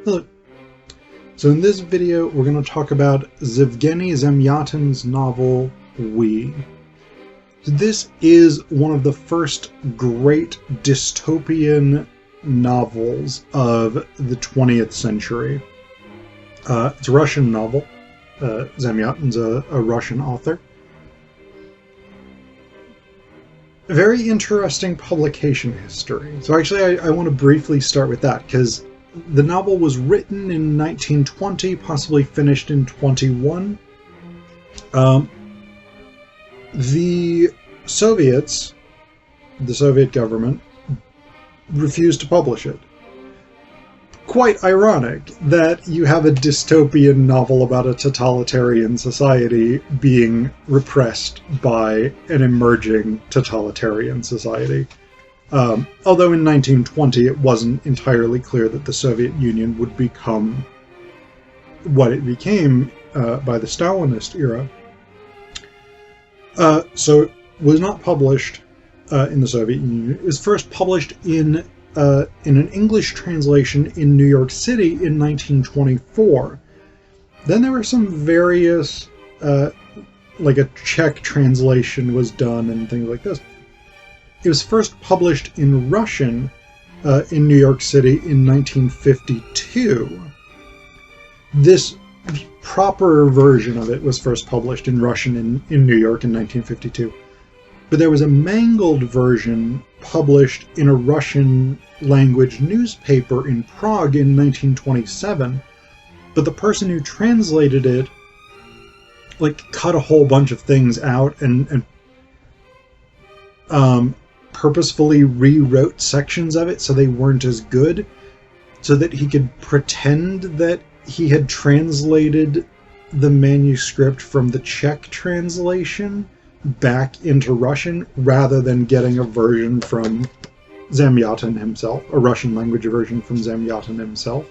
Hello. So in this video, we're going to talk about Yevgeny Zamyatin's novel, We. This is one of the first great dystopian novels of the 20th century. It's a Russian novel. Zamyatin's a Russian author. A very interesting publication history. So actually, I want to briefly start with that, because the novel was written in 1920, possibly finished in 21. The Soviets, the Soviet government, refused to publish it. Quite ironic that you have a dystopian novel about a totalitarian society being repressed by an emerging totalitarian society. Although in 1920 it wasn't entirely clear that the Soviet Union would become what it became by the Stalinist era. So it was not published in the Soviet Union. It was first published in an English translation in New York City in 1924. Then there were some various, like a Czech translation was done and things like this. It was first published in Russian in New York City in 1952. This proper version of it was first published in Russian in New York in 1952. But there was a mangled version published in a Russian language newspaper in Prague in 1927. But the person who translated it cut a whole bunch of things out and purposefully rewrote sections of it so they weren't as good, so that he could pretend that he had translated the manuscript from the Czech translation back into Russian, rather than getting a version from Zamyatin himself, a Russian language version from Zamyatin himself.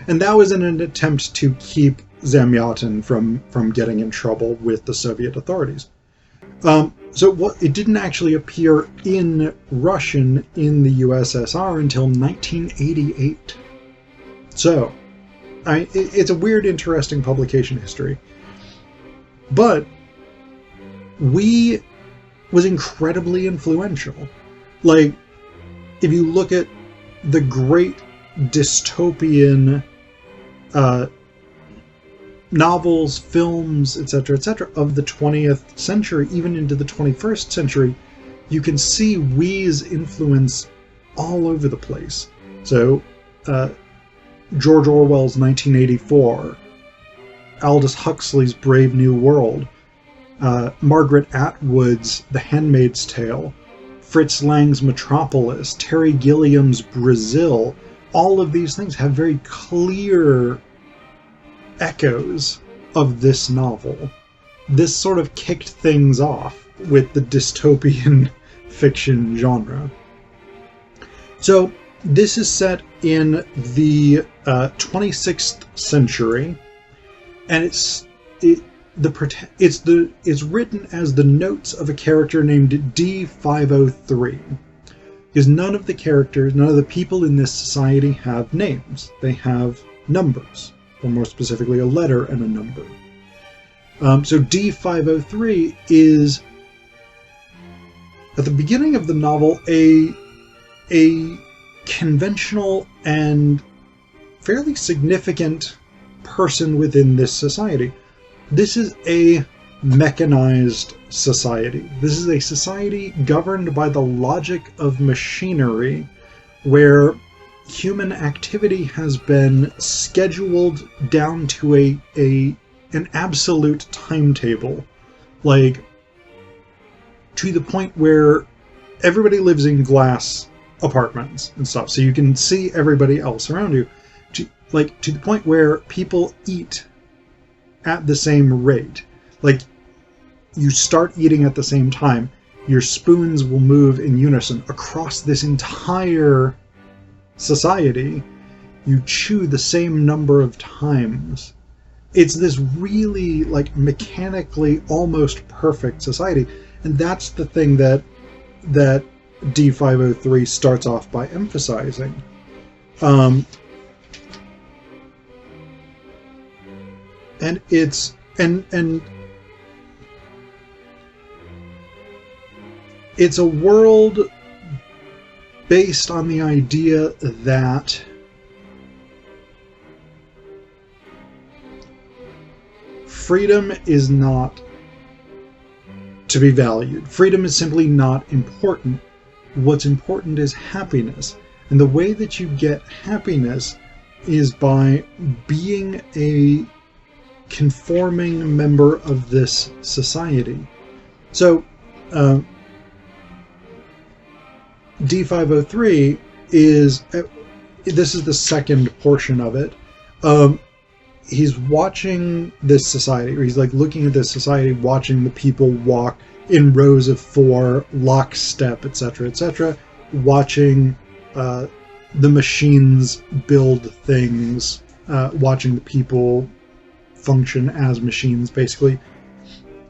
And that was in an attempt to keep Zamyatin from getting in trouble with the Soviet authorities. It didn't actually appear in Russian in the USSR until 1988. So, it's a weird, interesting publication history. But We was incredibly influential. If you look at the great dystopian novels, films, etc., of the 20th century, even into the 21st century, you can see We's influence all over the place. So, George Orwell's 1984, Aldous Huxley's Brave New World, Margaret Atwood's The Handmaid's Tale, Fritz Lang's Metropolis, Terry Gilliam's Brazil, all of these things have very clear echoes of this novel. This sort of kicked things off with the dystopian fiction genre. So this is set in the 26th century, and it's written as the notes of a character named D503. Because none of the people in this society have names. They have numbers, or more specifically a letter and a number. So D503 is, at the beginning of the novel, a conventional and fairly significant person within this society. This is a mechanized society. This is a society governed by the logic of machinery, where human activity has been scheduled down to an absolute timetable, to the point where everybody lives in glass apartments and stuff, so you can see everybody else around you, to the point where people eat at the same rate. You start eating at the same time, your spoons will move in unison across this entire society. You chew the same number of times. It's this really mechanically almost perfect society, and that's the thing that D503 starts off by emphasizing. And it's and it's a world based on the idea that freedom is not to be valued. Freedom is simply not important. What's important is happiness. And the way that you get happiness is by being a conforming member of this society. So, D503 is, this is the second portion of it. He's watching this society, or he's like looking at this society, watching the people walk in rows of 4, lockstep, etc., watching the machines build things, watching the people function as machines, basically.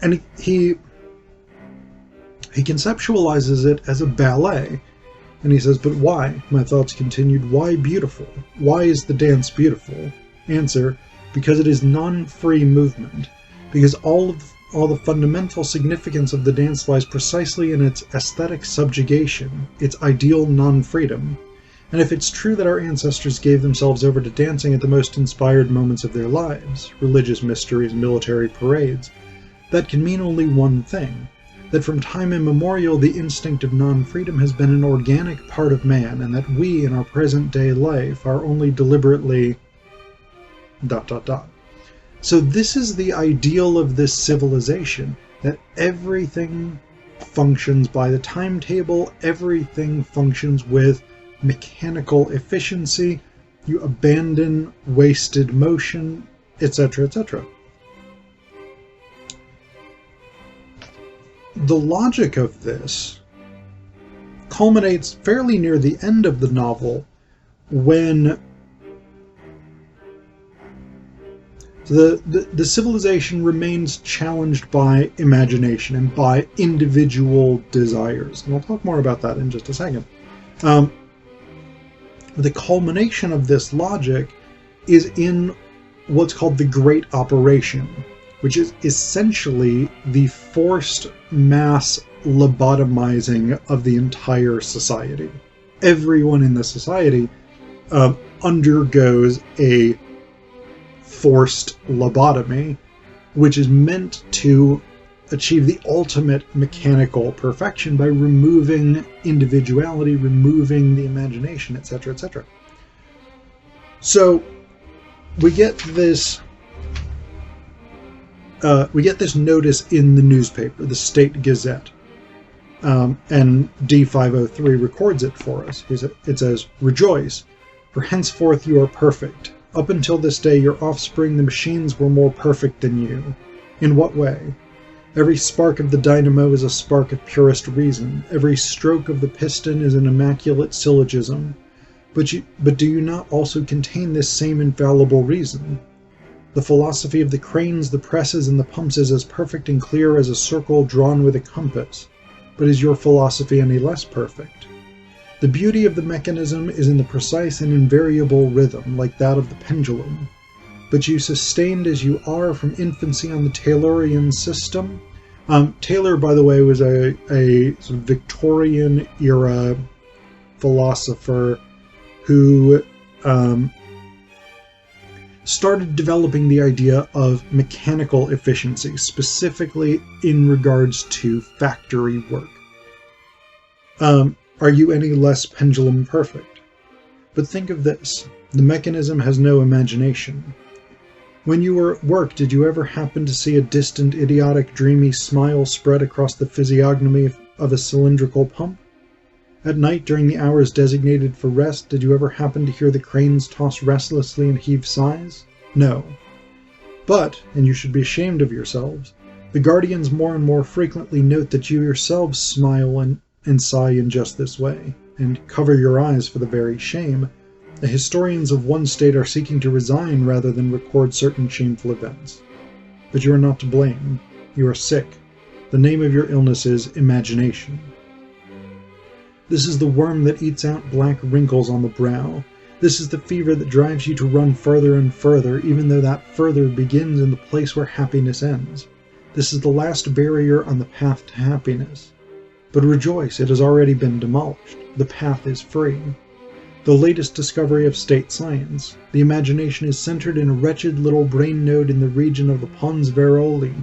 And he conceptualizes it as a ballet. And he says, but why? My thoughts continued, why beautiful? Why is the dance beautiful? Answer, because it is non-free movement. Because all the fundamental significance of the dance lies precisely in its aesthetic subjugation, its ideal non-freedom. And if it's true that our ancestors gave themselves over to dancing at the most inspired moments of their lives, religious mysteries, military parades, that can mean only one thing. That from time immemorial the instinct of non-freedom has been an organic part of man, and that we, in our present-day life, are only deliberately... ... So this is the ideal of this civilization, that everything functions by the timetable, everything functions with mechanical efficiency, you abandon wasted motion, etc., etc. The logic of this culminates fairly near the end of the novel when the civilization remains challenged by imagination and by individual desires. And I'll talk more about that in just a second. The culmination of this logic is in what's called the Great Operation, which is essentially the forced mass lobotomizing of the entire society. Everyone in the society undergoes a forced lobotomy, which is meant to achieve the ultimate mechanical perfection by removing individuality, removing the imagination, etc., etc. So we get this notice in the newspaper, the State Gazette, and D503 records it for us. It says, "Rejoice, for henceforth you are perfect. Up until this day, your offspring, the machines, were more perfect than you. In what way? Every spark of the dynamo is a spark of purest reason. Every stroke of the piston is an immaculate syllogism. But do you not also contain this same infallible reason? The philosophy of the cranes, the presses, and the pumps is as perfect and clear as a circle drawn with a compass. But is your philosophy any less perfect? The beauty of the mechanism is in the precise and invariable rhythm, like that of the pendulum. But you, sustained as you are from infancy on the Taylorian system." Taylor, by the way, was a sort of Victorian-era philosopher who started developing the idea of mechanical efficiency, specifically in regards to factory work. Are you any less pendulum perfect? But think of this. The mechanism has no imagination. When you were at work, did you ever happen to see a distant, idiotic, dreamy smile spread across the physiognomy of a cylindrical pump? At night, during the hours designated for rest, did you ever happen to hear the cranes toss restlessly and heave sighs? No. But, and you should be ashamed of yourselves, the guardians more and more frequently note that you yourselves smile and sigh in just this way, and cover your eyes for the very shame. The historians of one state are seeking to resign rather than record certain shameful events. But you are not to blame. You are sick. The name of your illness is imagination. This is the worm that eats out black wrinkles on the brow. This is the fever that drives you to run further and further, even though that further begins in the place where happiness ends. This is the last barrier on the path to happiness. But rejoice, it has already been demolished. The path is free. The latest discovery of state science. The imagination is centered in a wretched little brain node in the region of the pons varoli.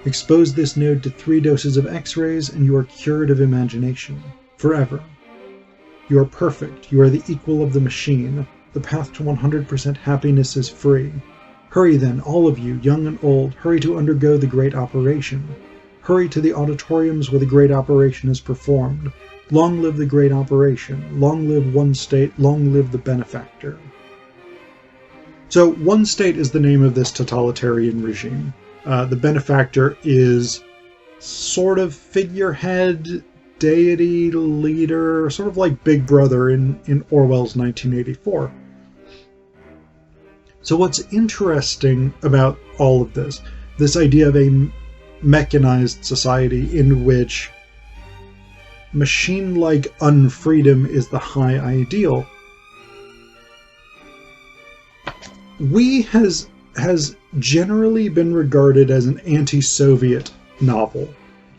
Expose this node to 3 doses of X-rays and you are cured of imagination. Forever. You are perfect. You are the equal of the machine. The path to 100% happiness is free. Hurry then, all of you, young and old, hurry to undergo the great operation. Hurry to the auditoriums where the great operation is performed. Long live the great operation. Long live one state. Long live the benefactor. So, one state is the name of this totalitarian regime. The benefactor is sort of figurehead, deity, leader, sort of like Big Brother in Orwell's 1984. So what's interesting about all of this idea of a mechanized society in which machine-like unfreedom is the high ideal, has generally been regarded as an anti-Soviet novel,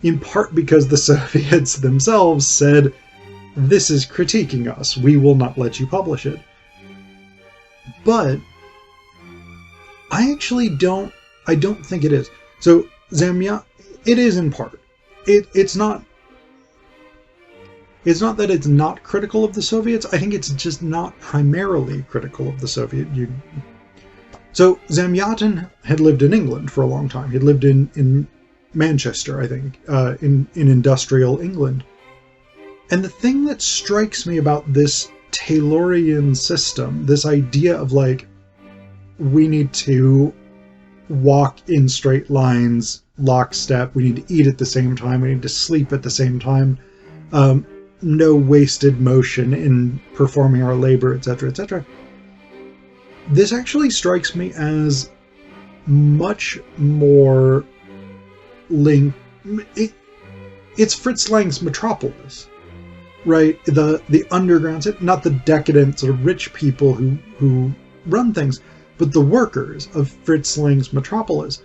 in part because the Soviets themselves said, this is critiquing us, we will not let you publish it. But I actually don't think it is. So Zamyatin, it is in part. It's not that it's not critical of the Soviets, I think it's just not primarily critical of the Soviet Union. So Zamyatin had lived in England for a long time. He'd lived in Manchester, I think, in industrial England. And the thing that strikes me about this Taylorian system, this idea of like, we need to walk in straight lines, lockstep, we need to eat at the same time, we need to sleep at the same time, no wasted motion in performing our labor, etc., etc. This actually strikes me as much more linked. It's Fritz Lang's Metropolis, right? The underground, not the decadent sort of rich people who run things, but the workers of Fritz Lang's Metropolis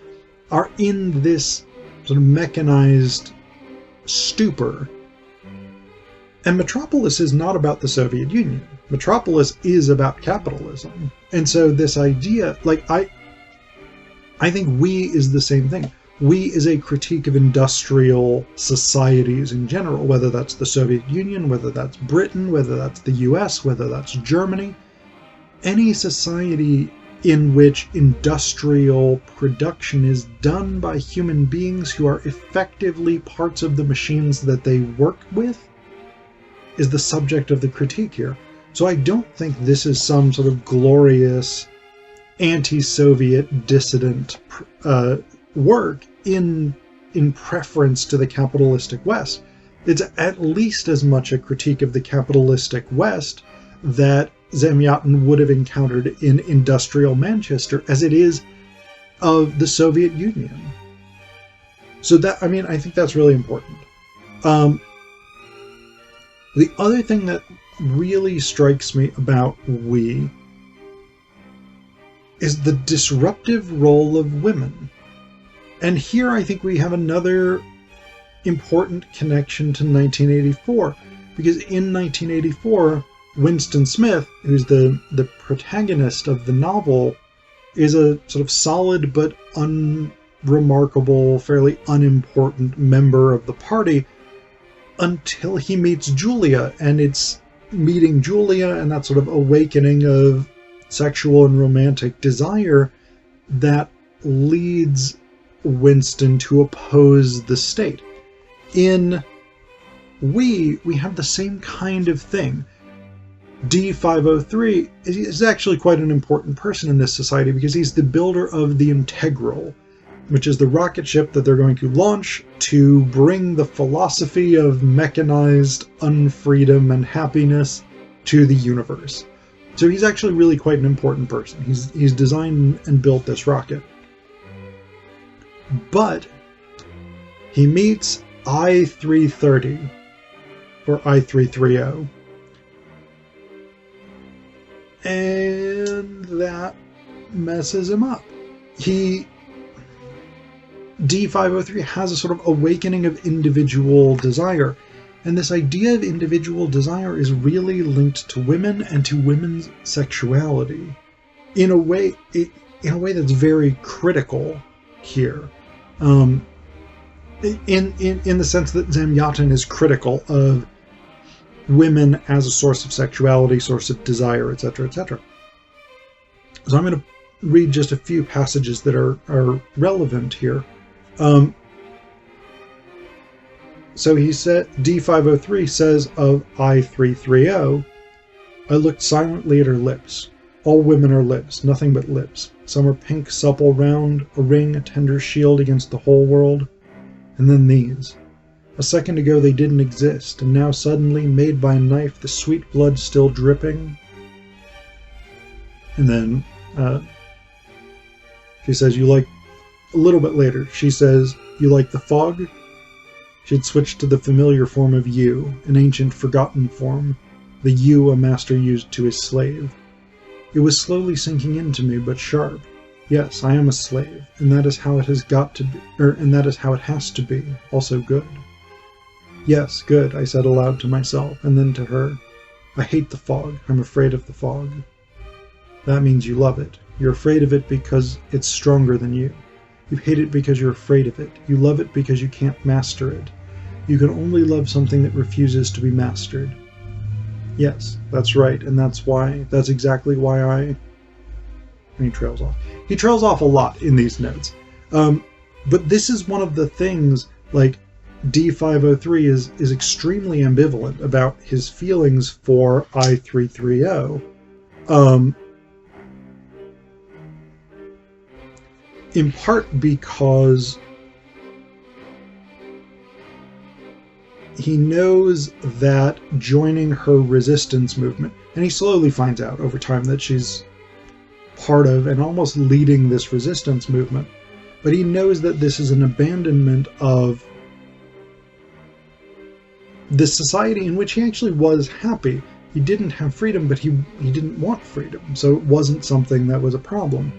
are in this sort of mechanized stupor. And Metropolis is not about the Soviet Union. Metropolis is about capitalism. And so this idea, like, I think we is the same thing. We is a critique of industrial societies in general, whether that's the Soviet Union, whether that's Britain, whether that's the US, whether that's Germany. Any society in which industrial production is done by human beings who are effectively parts of the machines that they work with is the subject of the critique here. So I don't think this is some sort of glorious anti-Soviet dissident work in preference to the capitalistic West. It's at least as much a critique of the capitalistic West that Zamyatin would have encountered in industrial Manchester as it is of the Soviet Union. So that, I mean, I think that's really important. The other thing that really strikes me about we is the disruptive role of women. And here I think we have another important connection to 1984, because in 1984, Winston Smith, who's the protagonist of the novel, is a sort of solid but unremarkable, fairly unimportant member of the party until he meets Julia, and it's meeting Julia and that sort of awakening of sexual and romantic desire that leads Winston to oppose the state. In we have the same kind of thing. D503 is actually quite an important person in this society because he's the builder of the Integral, which is the rocket ship that they're going to launch to bring the philosophy of mechanized unfreedom and happiness to the universe. So he's actually really quite an important person. He's designed and built this rocket. But he meets I-330, or I-330, And that messes him up. D503 has a sort of awakening of individual desire. And this idea of individual desire is really linked to women and to women's sexuality in a way that's very critical here. In the sense that Zamyatin is critical of women as a source of sexuality, source of desire, etc., etc. So I'm going to read just a few passages that are relevant here. So he said, D503 says of I330, I looked silently at her lips. All women are lips, nothing but lips. Some are pink, supple, round, a ring, a tender shield against the whole world. And then these. A second ago they didn't exist, and now suddenly, made by a knife, the sweet blood still dripping. And then she says, you like, a little bit later, she says, you like the fog? She had switched to the familiar form of you, an ancient forgotten form, the you a master used to his slave. It was slowly sinking into me, but sharp. Yes, I am a slave, and that is how it has got to be, and that is how it has to be, also good. Yes, good, I said aloud to myself, and then to her. I hate the fog. I'm afraid of the fog. That means you love it. You're afraid of it because it's stronger than you. You hate it because you're afraid of it. You love it because you can't master it. You can only love something that refuses to be mastered. Yes, that's right, and that's exactly why and he trails off. He trails off a lot in these notes. But this is one of the things, like, D503 is extremely ambivalent about his feelings for I330. In part because he knows that joining her resistance movement, and he slowly finds out over time that she's part of and almost leading this resistance movement, but he knows that this is an abandonment of this society in which he actually was happy. He didn't have freedom, but he didn't want freedom, so it wasn't something that was a problem.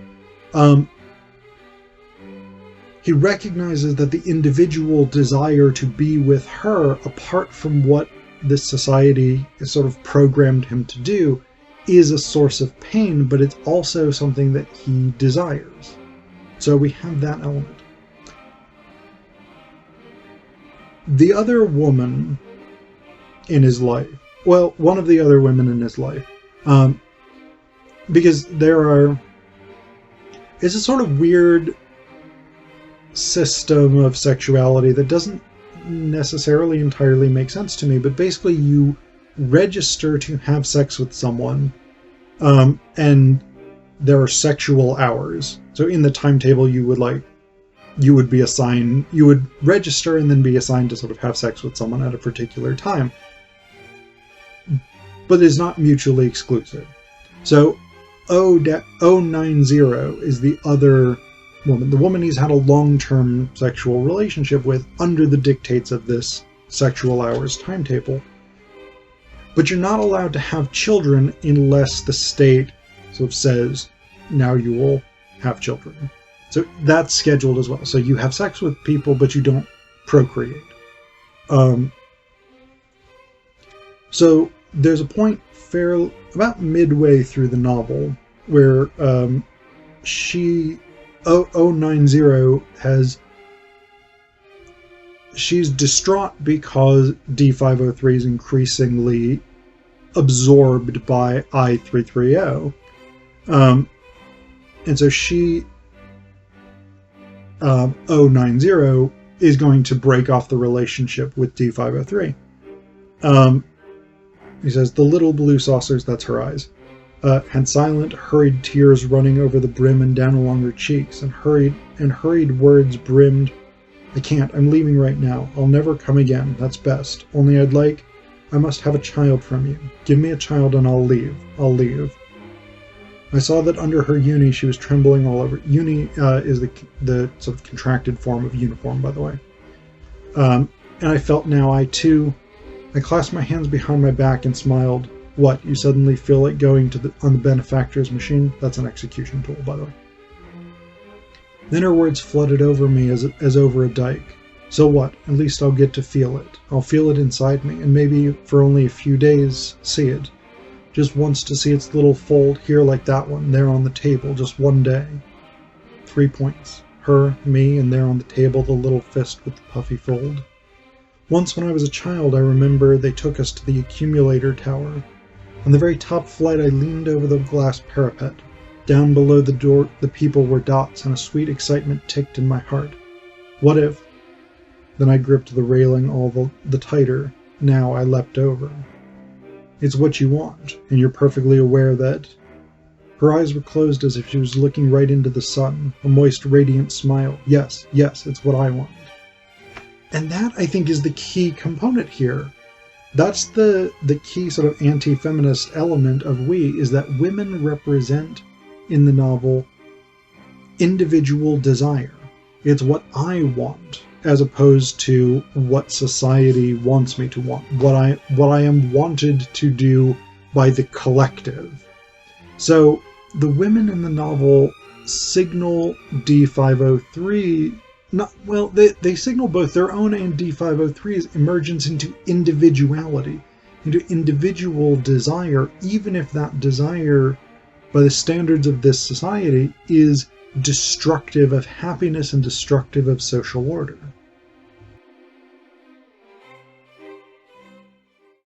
He recognizes that the individual desire to be with her, apart from what this society has sort of programmed him to do, is a source of pain, but it's also something that he desires. So we have that element. The other woman in his life, well, one of the other women in his life, because it's a sort of weird system of sexuality that doesn't necessarily entirely make sense to me, but basically you register to have sex with someone, and there are sexual hours. So in the timetable you would register and then be assigned to sort of have sex with someone at a particular time, but it's not mutually exclusive. So O90 is the other woman, the woman he's had a long-term sexual relationship with under the dictates of this sexual hours timetable. But you're not allowed to have children unless the state sort of says, now you will have children. So that's scheduled as well. So you have sex with people, but you don't procreate. So there's a point about midway through the novel where O90 she's distraught because D503 is increasingly absorbed by I330. And so she, O90, is going to break off the relationship with D503. He says, the little blue saucers, that's her eyes, had silent, hurried tears running over the brim and down along her cheeks, and hurried words brimmed, I can't, I'm leaving right now. I'll never come again, that's best. Only I must have a child from you. Give me a child and I'll leave. I saw that under her uni she was trembling all over. Uni is the sort of contracted form of uniform, by the way. And I felt now I clasped my hands behind my back and smiled. What, you suddenly feel like going on the benefactor's machine? That's an execution tool, by the way. Then her words flooded over me as over a dike. So what? At least I'll get to feel it. I'll feel it inside me, and maybe for only a few days see it. Just once to see its little fold here like that one, there on the table, just one day. 3 points. Her, me, and there on the table the little fist with the puffy fold. Once when I was a child, I remember they took us to the accumulator tower. On the very top flight, I leaned over the glass parapet. Down below the door, the people were dots, and a sweet excitement ticked in my heart. What if? Then I gripped the railing all the tighter. Now I leapt over. It's what you want, and you're perfectly aware that... Her eyes were closed as if she was looking right into the sun, a moist, radiant smile. Yes, yes, it's what I want. And that, I think, is the key component here. That's the key sort of anti-feminist element of We, is that women represent, in the novel, individual desire. It's what I want, as opposed to what society wants me to want, what I am wanted to do by the collective. So the women in the novel signal D503, they signal both their own and D503's emergence into individuality, into individual desire, even if that desire, by the standards of this society, is destructive of happiness and destructive of social order.